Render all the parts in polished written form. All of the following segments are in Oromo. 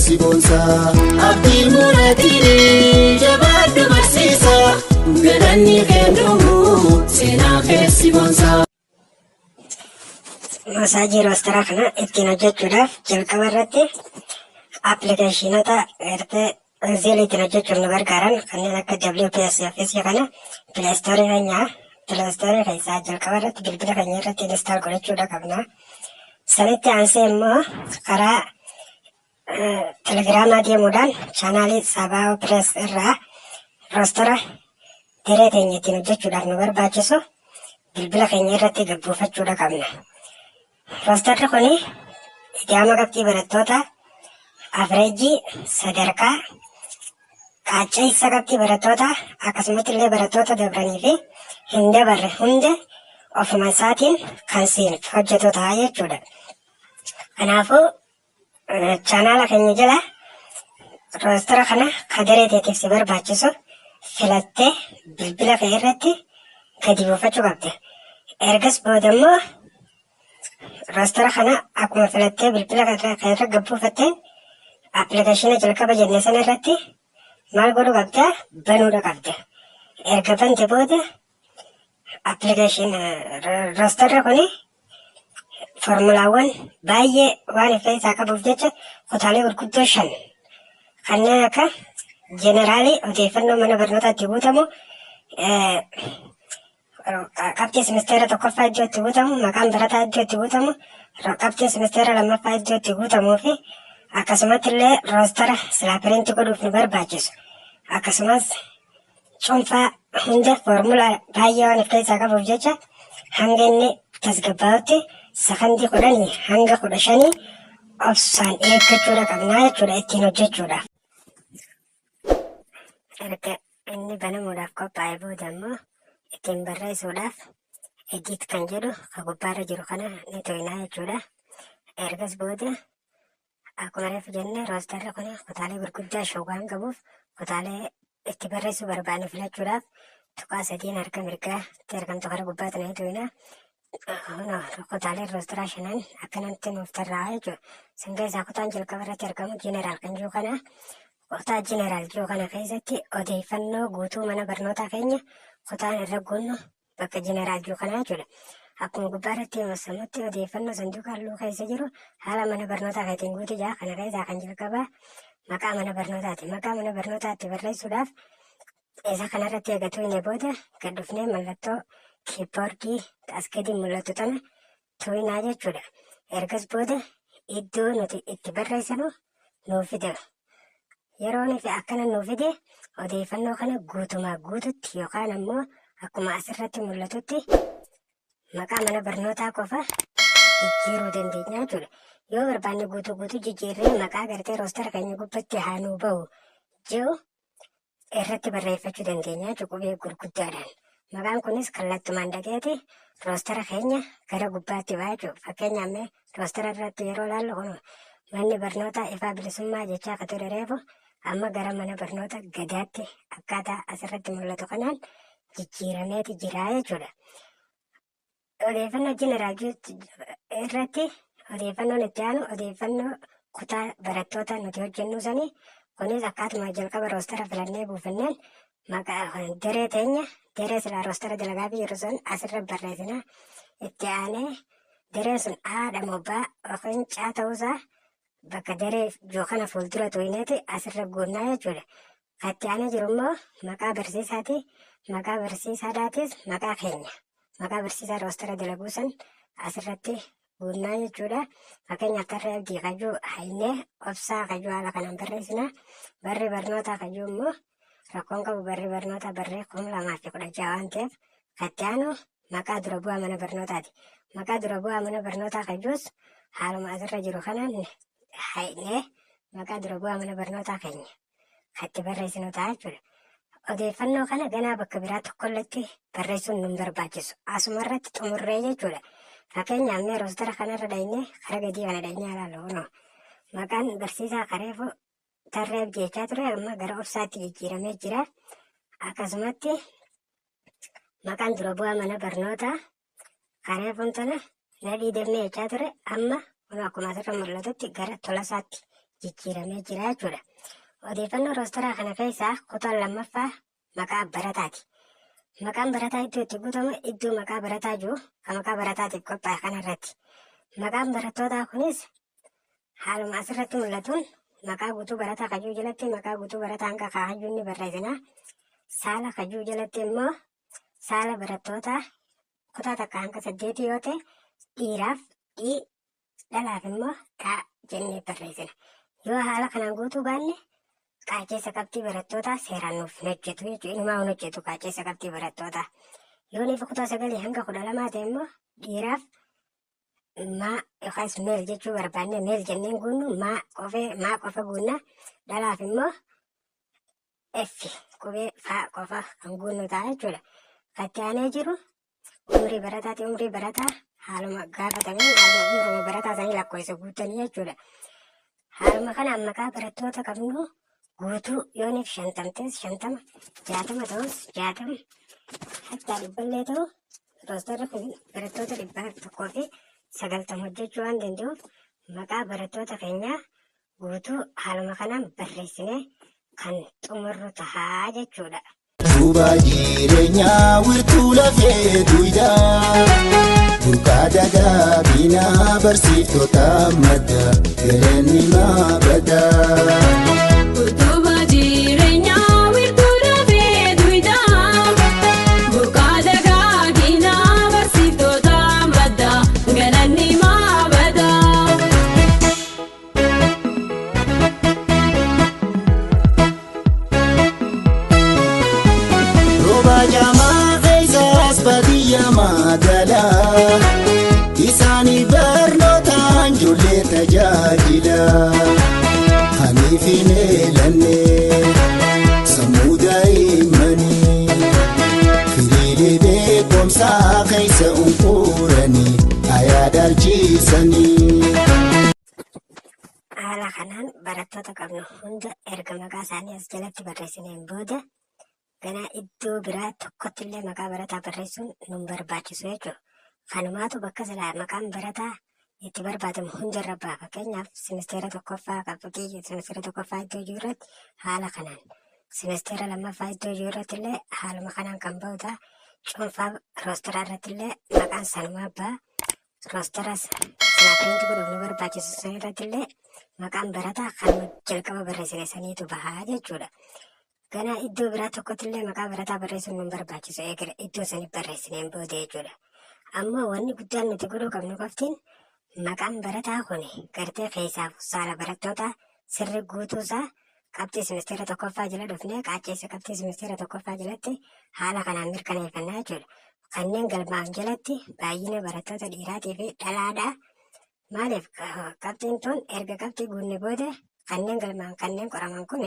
keessi boonsa abdii muratini jabaadhu barsiisa galanni kennumu seenaa keessi boonsa. Masaajii roostara kana ittiin hojjechuudhaaf jalqaba irratti appilikeeshinoota Excel ittiin hojjechuuf nu gargaaran kanneen akka WPS Office kana Pileestoorii keessaa jalqaba irratti bilbila keenya irratti install gochuudha qabna. Sanitti aansee immoo karaa telegiraamaa deemuudhaan chaanaalii Sabaa'oo Pirees irraa roostara diree teenya ittiin hojjechuudhaaf nu barbaachisu bilbila keenya irratti gabbuufachuudha qabna. Roostarri kuni ijaama qabxii barattoota averejii sadarkaa qaacceessa qabxii barattoota akkasumatti illee barattoota dabranii fi hin dabarre hunda ofuma isaatiin kan hojjetu ta'a jechuudha. Kanaafuu chaanaala keenya jala roostara kana kadaree teetiif si barbaachisu filattee bilbila kee irratti gadi buufachuu qabde. Ergas booda immoo roostara kana akkuma filattee bilbila kee irra gabbuufattee appilikeeshina jalqaba jenne sana irratti maal godhuu qabda? Banuudha qabda. Erga bante booda appilikeeshina roostarri kuni formulaawwan baay'ee waan of keessaa qabuuf jecha kutaalee gurguddoo 5 kanneen akka jeneraalii odeeffannoo mana barnootaatti guutamu, qabxii simisteera tokkoffaa iddoo itti guutamu, maqaan barataa iddoo itti guutamu, qabxii simisteera lammaffaa iddoo itti guutamuu fi akkasumatti illee roostara silaa piriinti godhuuf nu barbaachisu. Akkasumas cuunfaa hunda foormulaa baay'ee waan of keessaa qabuuf jecha hanga inni tasgabbaa'utti sakandii 10 hanga 15 obsaan eeggachuudha qabnaa jechuudha ittiin hojjechuudhaaf. Erga inni banamuudhaaf qophaa'e booda immoo ittiin barreessuudhaaf edit kan jedhu kan gubbaarra jiru kana ni to'inaa jechuudha. Ergas booda akkuma reefu jenne roostarri kun kutaalee gurguddaa 5 waan qabuuf kutaalee itti barreessuu barbaannu filachuudhaaf tuqaa 3 harka mirgaatti argamtu karaa gubbaatti ni to'inaa. Kutaalee roostaraa 5 akkanatti nuuf tarraa'a jechuudha. Sin keessaa kutaan jalqaba irratti argamu jeneraal kan jiru kana kutaa jeneraal jiru kana keessatti odeeffannoo guutuu mana barnootaa keenya kutaan irra guunnu bakka jeneraal jiru kana jechuudha. Akkuma gubbaarratti himmasamutti odeeffannoo sanduuqa halluu keessa jiru haala mana barnootaa keetiin guutu jira. Kana keessaa kan jalqabaa maqaa mana barnootaati. Maqaa mana barnootaatti barreessuudhaaf isa kanarratti eegatu hin booda gad dhufnee mallattoo kiiboordii as gadi mul'atu tana to'inaa jechuudha. Ergas booda iddoo nuti itti barreessinu nuuf fida. Yeroo nuti akkana nuuf fide odeeffannoo kana guutumaa guututti yookaan ammoo akkuma asirratti mul'atutti maqaa mana barnootaa qofa jijjiiruu dandeenya jechuudha. Yoo barbaanne guutuu jijjiirree maqaa gartee roostara keenya gubbaatti haa nuu ba'u jedhu irratti barreeffachuu dandeenya jechuudha qubee gurguddaadhaan. Maqaan kunis kallattumaan dhaqeeti roostara keenya gara gubbaatti ba'a jechuudha. Fakkeenyaaf roostara irratti yeroo ilaallu kun manni barnootaa ifaa bilisummaa jechaa akka ture reefu amma gara mana barnoota gadaatti akkaataa asirratti mul'atu kanaan jijjiirameeti jira jechuudha. Odeeffannoo jeneraal irratti odeeffannoon itti aanu odeeffannoo kutaa barattoota nuti hojjennu sanii kunis akkaatuma jalqaba roostara filannee buufanneen maqaa daree teenya daree silaa roostara dalagaa fi yeroo sun asirra barreessina. Itti aanee dareen sun haadha mobbaa yookiin caa ta'uusaa bakka daree jookana fuuldura to'ineeti asirra guunnaa jechuudha. Kan itti aanee jiru immoo maqaa barsiisaati. Maqaa barsiisaadhaatis maqaa keenya. Maqaa barsiisaa roostara dalaguu san asirratti guunnaa jechuudha. Fakkeenyaaf tarree abdii kajuu hainee obsaa kajuu haala kanaan barreessina. Barri barnootaa kajuu immoo rakkoon qabu barri barnootaa barree 2016 waan ta'eef kan itti aanu maqaa dura bu'aa mana barnootaati. Maqaa dura bu'aa mana barnootaa kajuus haaluma asirra jiru kanaan hainee maqaa dura bu'aa mana barnootaa keenya kan itti barreessinu ta'a jechuudha. Odeeffannoo kana ganaa bakka biraa tokkolletti barreessuun nun barbaachisu. Asuma irratti xumurree jechuudha. Fakkeenyaaf mee roostara kanarra dhaynee karaa gadii kana dhaynee ilaallu. Maqaan barsiisaa kareefu tarree abdii jechaa ture amma gara obsaatti jijjiiramee jira. Akkasumatti maqaan dura bu'aa mana barnootaa kareefuun tana nadhii deemnee jechaa ture amma akkuma asirra mul'atutti gara tolasaatti jijjiiramee jira jechuudha. Odeeffannoo roosteraa kana keessaa kutaan lammaffaa maqaa barataati. Maqaan barataa iddoo itti guutamu iddoo maqaa barataa jiru kan maqaa barataatiif qophaa'e kanarratti. Maqaan barattootaa kunis haaluma asirratti mul'atuun maqaa guutuu barataa kajuu jalatti maqaa guutuu barataa hanga kaahayyuu ni barreessina. Saala kajuu jalatti immoo saala barattootaa kutaa takka hanga 8 yoo ta'e dhiiraaf dhii dhalaaf immoo dhaa jennee barreessina. Yoo haala kanaan guutuu baanne qaaceessa qabxii barattootaa seeraan nuuf hin hojjetu jechuudha. Inumaa hin hojjetu qaaceessa qabxii barattootaa. Yoo niif kutaa 9 hanga 12 ta'e immoo dhiiraaf maa yookaas meel jechuu barbaanne meel jenneen guunnu maa qofa guunna. Dhalaaf immoo effi qubee faa qofa kan guunnu ta'a jechuudha. Itti aanee jiru umrii barataati. Umrii barataa haaluma gaafatameen haaluma umrii barataa sanii lakkoofsa guutanii jechuudha. Haaluma kanaan maqaa barattoota qabnu guutuu yooniif 50 ta'es 50, 60 ta'us 60, hatta 100 ta'u roostarri kun barattoota 190 hojjechuu waan danda'uuf maqaa barattoota keenyaa guutuu haaluma kanaan barreessinee kan xumurru tahaa jechuudha. Duuba jireenyaa wirtuu lafee duwidaa Burqaa dagaa biinaa barsiiftota madda Galanni maabadaa. Duuba jireenyaa wirtuu lafee duwidaa Burqaa dagaa biinaa barsiiftota madda Galanni maabadaa. Rooba jaamaa keessaas baadiyyaa magaalaa Isaanii barnootaan ijoollee tajaajila Haniif hin eelanne sammuu daa'immanii Firiilee beekumsaa keessa unquranii ayaadaalchiisanii. Haala kanaan barattoota qabnu hunda erga maqaa isaanii as jalatti barreessineen booda ganaa iddoo biraa tokkotti illee maqaa barataa barreessuun nun barbaachisu jechuudha. Kanumaatu bakka silaa maqaan barataa itti barbaadamu hundarra ba'a. Fakkeenyaaf simisteera tokkoffaa qabxii simisteera tokkoffaa iddoo jiru irratti haala kanaan. Simisteera lammaffaa iddoo jiru irratti illee haaluma kanaan kan ba'u ta'a. Cuunfaa roosteraa irratti illee maqaan sanumaa ba'a. Roosteras silaa piriinti godhuuf nu barbaachisu san irratti illee maqaan barataa kan jalqaba barreessine saniitu bahaa jechuudha. Ganaa iddoo biraa tokkotti illee maqaa barataa barreessuun nun barbaachisu eegale iddoo sanii barreessineen booda jechuudha. Ammoo wanni guddaan nuti godhuu qabnu qoftiin maqaan barataa kun gartee keessaaf saala barattootaa sirri guutuusaa qabxii simisteera tokkoffaa jala dhufnee qaaceessa qabxii simisteera tokkoffaa jalatti haala kanaan mirkaneeffannaa jechuudha. Kanneen galmaan jalatti baay'ina barattoota dhiiraatii fi dhalaadhaa. Maaliif qabxiin tun erga qabxii guunne booda kanneen galmaan kanneen qoraman kun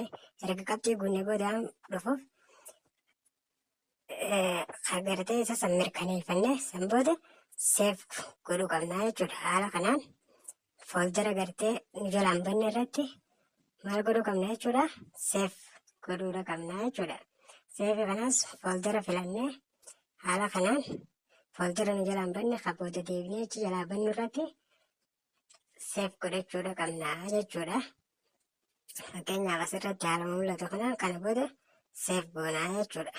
erga qabxii guunne booda dhufuuf gartee isa san mirkaneeffannee san booda seef godhuu qabnaa jechuudha. Haala kanaan fooldara gartee nu jalaan banne irratti maal godhuu qabna jechuudha. Seef godhuu qabnaa jechuudha. Seefi kanaas fooldara filannee haala kanaan fooldara nu jalaan banne kan booda deebinee achi jalaa bannu irratti seef godhachuudha qabnaa jechuudha. Fakkeenyaaf asirratti haala mul'atu kanaan kana booda seef goonaa jechuudha.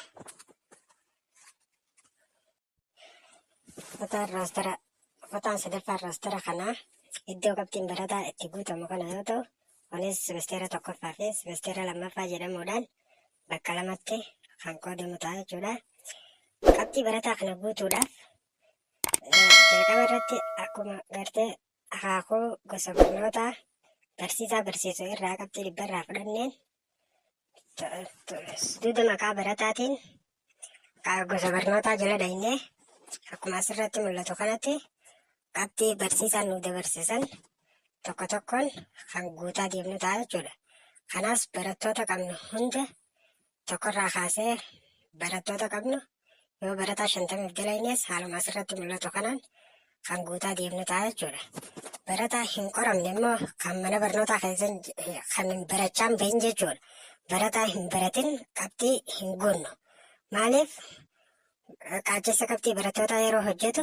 Kutaan sadaffaa roostera kanaa iddoo qabxiin barataa itti guutamu kana yoo ta'u, kunis simisteera tokkoffaa fi simisteera lammaffaa jedhamuudhaan bakka lamatti kan qoodamu ta'a jechuudha. Qabxii barataa kana guutuudhaaf jalqaba irratti akkuma gartee akaakuu gosa barnootaa barsiisaa barsiisu irraa qabxii 100 irraa fudhanneen duuda maqaa barataatiin gosa barnootaa jala dhaynee akkuma asirratti mul'atu kanatti qabxii barsiisaan nu dabarsiisan tokko tokkoon kan guutaa deemnu ta'a jechuudha. Kanaas barattoota qabnu hunda tokkorraa kaasee barattoota qabnu yoo barataa 50 dalaynees haaluma asirratti mul'atu kanaan kan guutaa deemnu ta'a jechuudha. Barataa hin qoramne immoo kan mana barnootaa keessan kan barachaa hin bahin jechuudha. Barataa hin baratin qabxii hin guunnu. Maaliif qaaceessa qabxii barattootaa yeroo hojjetu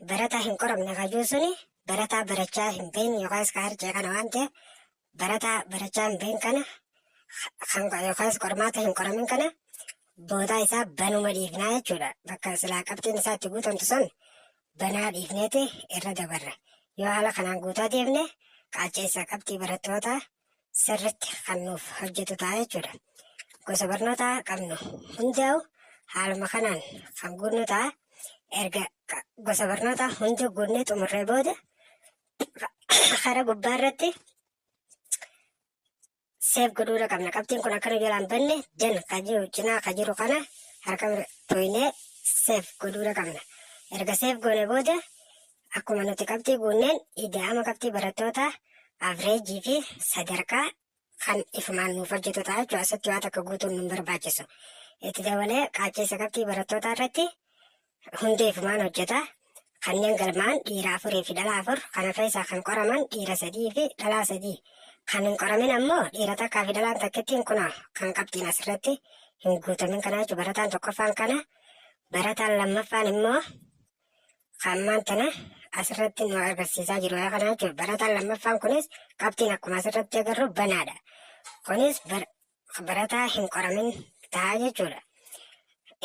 barataa hin qoramne kajuu suni barataa barachaa hin bahin yookaas ka harcee kana waan ta'eef barataa barachaa hin beekan kana kan yookaas qormaata hin qoramin kana boodaa isaa banuma dhiifnaa jechuudha. Bakka silaa qabxiin isaa itti guutamtu sun banaa dhiifneeti irra dabarra. Yoo haala kanaan guutaa deemne qaaceessa qabxii barattoota sirritti kan nuuf hojjetu ta'a jechuudha. Gosa barnootaa qabnu hundaa'u haaluma kanaan kan guunnu ta'a. Erga gosa barnootaa hundi guunnee xumurree booda karaa gubbaa irratti seef godhuudha qabna. Qabxiin kun akkana jalaan banne jan ka jiru cinaa ka jiru kana harka tooynee seef godhuudha qabna. Erga seef goone booda akkuma nuti qabxii guunneen ida'ama qabxii barattoota avreejii fi sadarkaa kan ifumaan nuuf hojjetu ta'a jechuudha. Asitti waan akka guutuun nu barbaachisu. Itti dabalee qaaceessa qabxii barattootaa irratti hundi ifumaan hojjeta. Kanneen galmaan dhiira 4 fi dhalaa 4 kana keessaa kan qoraman dhiira 3 fi dhalaa 3. Kan hin qoramin ammoo dhiira takkaa fi dhalaan takkittiin kuna kan qabxiin asirratti hin guutamin kana jechuudha. Barataan tokkoffaan kana barataan lammaffaan immoo kan maantana asirratti nu agarsiisaa jiru kana jechuudha. Barataan lammaffaan kunis qabxiin akkuma asirratti agarru banaadha. Kunis barataa hin qoramin ta'a jechuudha.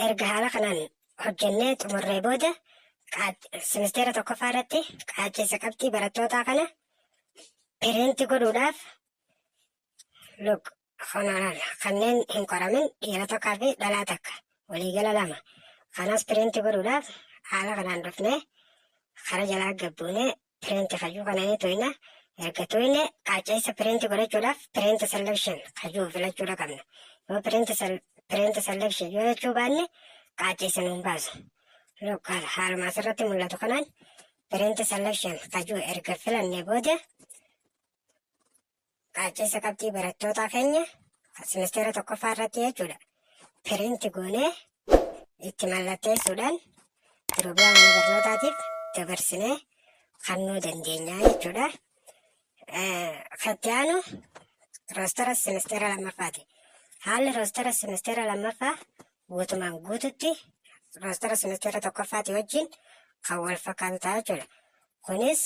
Erga haala kanaan hojjennee xumurree booda simisteera tokkoffaa irratti qaaceessa qabxii barattootaa kana piriinti godhuudhaaf kanneen hin qoramin dhiira tokkaa fi dhalaa takka waliigala 2 kanas piriinti godhuudhaaf haala kanaan dhufnee kara jalaa gabbuunee piriinti kajuu kananii tuyna. Erga tuyne qaaceessa piriinti godhachuudhaaf piriinti selection kajuu filachuudha qabna. Yoo piriinti selection yoo jechuu baanne qaaceessa nuun baasu. Haaluma asirratti mul'atu kanaan piriinti selection kajuu erga filannee booda qaaceessa qabxii barattootaa keenya simisteera tokkoffaa irratti jechuudha. Piriinti goonee itti mallatteessuudhaan piroograama mana barnootaatiif dabarsinee kannuu dandeenya jechuudha. Kattiyaanu roostara simisteera lammaffaati. Haalli roostara simisteera lammaffaa guutumaan guututti roostara simisteera tokkoffaati wajjin kan wal fakkaatu ta'a jechuudha. Kunis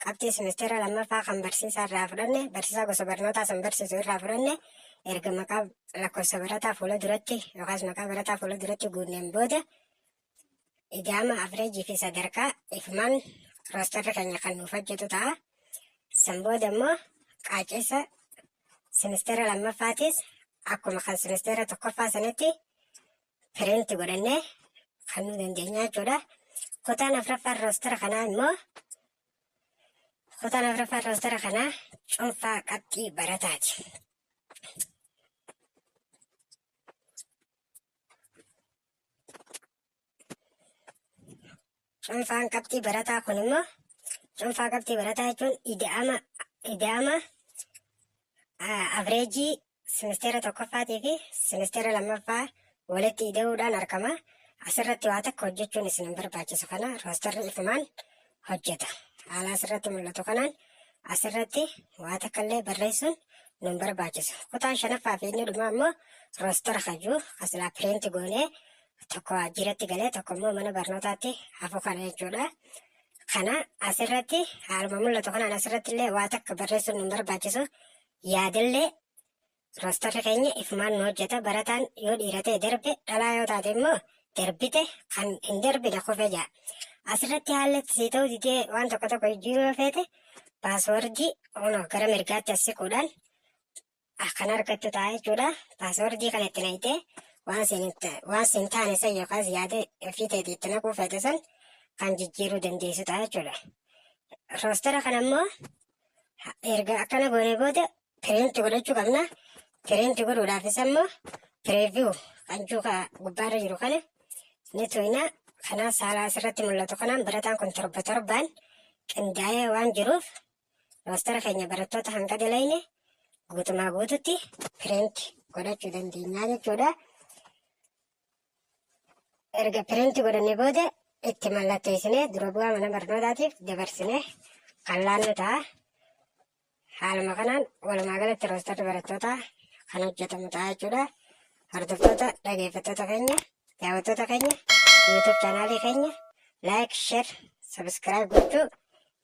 qabxii simisteera lammaffaa kan barsiisaa irraa fudhanne barsiisaa gosa barnootaa san barsiisu irraa fudhanne erga maqaa lakkoofsa barataa fuula duratti yookaas maqaa barataa fuula duratti guunneen booda ida'ama avreejii fi sadarkaa ifumaan roostarri keenya kan nuuf hojjetu ta'a. San booda immoo qaaceessa simisteera lammaffaatis akkuma kan simisteera tokkoffaa sanitti piriinti godhannee kan nu dandeenya jechuudha. Kutaan afuraffaan roostara kanaa immoo cuunfaa qabxii barataati. Cuunfaan qabxii barataa kun immoo cuunfaa qabxii barataa jechuun ida'ama avreejii simisteera tokkoffaatii fi simisteera lammaffaa walitti ida'uudhaan argama. Asirratti waa takka hojjechuun isin hin barbaachisu kana roostarri ifumaan hojjeta. Haala asirratti mul'atu kanaan asirratti waa takka illee barreessuun nu hin barbaachisu. Kutaan 5ffaa fi inni dhumaa immoo roostara kajuu asilaa piriinti goonee tokko waajjiratti galee tokko immoo mana barnootaatti hafu kana jechuudha. Kana asirratti haaluma mul'atu kanaan asirratti illee waa takka barreessuun nu hin barbaachisu. Yaadillee roostarri keenya ifumaan nu hojjeta. Barataan yoo dhiiratee darbe dhalaa yoo taate immoo darbite kan hin darbine kufee jira. Asirratti haalli sii ta'uu didee waan tokko jijjiiruu yoo feete paaswordii gara mirgaatti as siquudhaan kan argattu ta'a jechuudha. Paaswordii kana itti naqxee waan siin taane san yookaas yaada ofii ta'e itti naquu feete san kan jijjiiruu dandeessu ta'a jechuudha. Roostara kana immoo erga akkana goonee booda piriinti godhachuu qabna. Piriinti godhuudhaafis immoo pireeviyuu kan juukaa gubbaarra jiru kana ni tuyna. Kanaas haala asirratti mul'atu kanaan barataan kun torbaan qindaa'ee waan jiruuf roostara keenya barattoota hanga dalayne guutumaa guututti piriinti godhachuu dandeenya jechuudha. Erga piriinti godhanne booda itti mallatteessinee dura bu'aa mana barnootaatiif dabarsinee kan laannu ta'a. Haaluma kanaan walumaa galatti roostarri barattootaa kan hojjetamu ta'a jechuudha. Hordoftoota dhageeffattoota keenya daawwattoota keenya YouTube chaanaalii keenya like, share, subscribe gochuu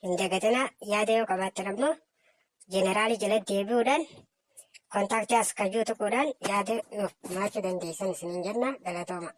hin dagatinaa. Yaada yoo qabaattan ammoo jeneraalii jalatti deebi'uudhaan kontaaktii as kajuu tuquudhaan yaada nuuf maachuu dandeessan isiniin jenna galatooma.